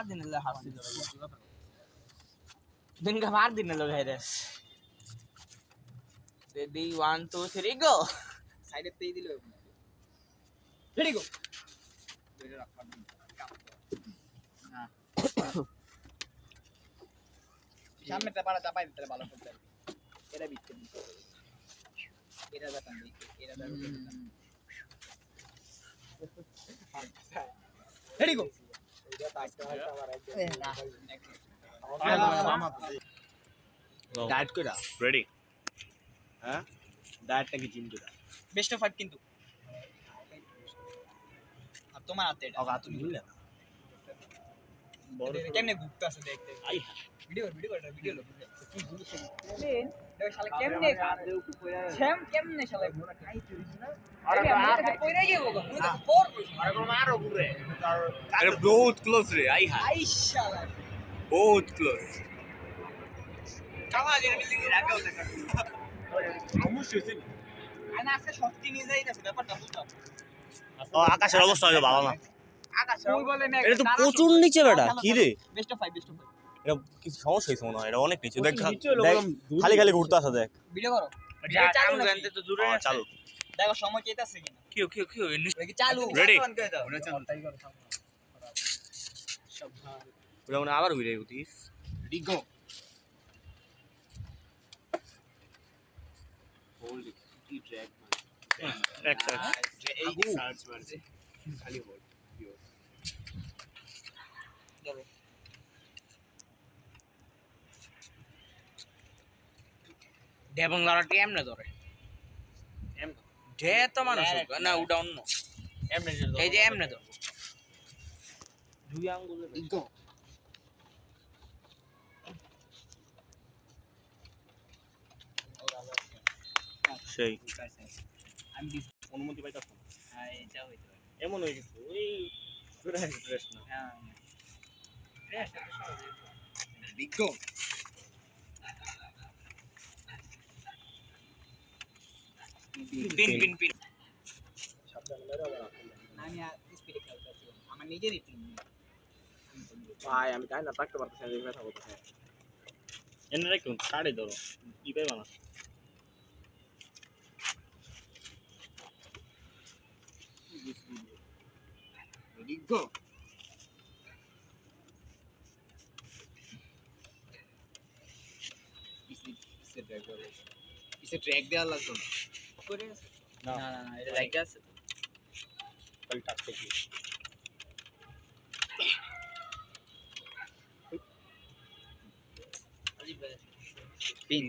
5 दिन ले हाथ से दिन का 5 दिन लोग है रेस रेडी 1 2 3 गो সাইডে তেই দিল রেডি গো ধরে রাখা না সামনেটা পাড়া চাপাই দিতে ভালো করতে এটা বিচ্ছে এটা যাতাম এটা রেডি গো ডায়েট কইরা রেডি হ্যাঁ ডায়েটটা কি জিম কইরা বেস্ট অফ 5 কিন্তু আর তোমার হাতে এটা আগা তুমি নিলে না কেমনে ঘুরতে আছে দেখতে আই ভিডিও লো কি জিনিস দেন দেখ শালা কেমনে সেম কেমনে শালা আরে কইরা যাবো গো মুই তো পর আরে কোন মারো ঘুরে আরে বহুত ক্লোজ রে আই হ্যাঁ আই শালা বহুত ক্লোজ কামা যেন বিল্ডিং এর আগে ওটা সমস্যা হইছে আনা আজকে শক্তি নিয়ে যাইতাছে ব্যাপারটা বুঝছো ও আকাশের অবস্থা হলো ভালো না আকাশ ওই বলে না এটা তো প্রচুর নিচে বেটা কি রে বেস্ট অফ 5 এটা কিছু সমস্যা হইছে মনে হয় এটা অনেক নিচে দেখ নিচে হলো দেখ, বললাম, দূরে খালি খালি ঘুরতে আসা দেখ ভিডিও করো जा চালু हम নাকি? जानते तो दूर है চালু দেখো সময় কেতাছে কিনা क्यों ওই কি চালু Ready? ওটা চালু ওটা মনে হয় আবার ঘুরে উঠিস রেডি গো হোল্ড কি ট্র্যাক একটা এই সার্চ মারছে খালি হোল্ড যাবে डेबंग लारा टीम ने धरे এম डे तो मानो ना उ डाउन नो এম নে এই যে এমনে ধর দুই আঙ্গুলে রেডি গো সেই আমি দিস অনুমতি পাইতাছ না হ্যাঁ এটা হইতে পারে এমন হয়ে গেছে ওই পুরো ফ্রেশ না হ্যাঁ রেডি গো পিন আমি স্পিডে খেলতেছি আমার নিজেরই টিম ভাই আমি তাই না থাকতে পারতেছি না দেখে থাকো তো এনে রাখুন কাড়ে ধরো কি পাইবা না রেডি গো ইসে ট্র্যাক দেওয়া লাগতো না করে আছে না না এটা লাইক আছে খালি টাচ থেকে পিন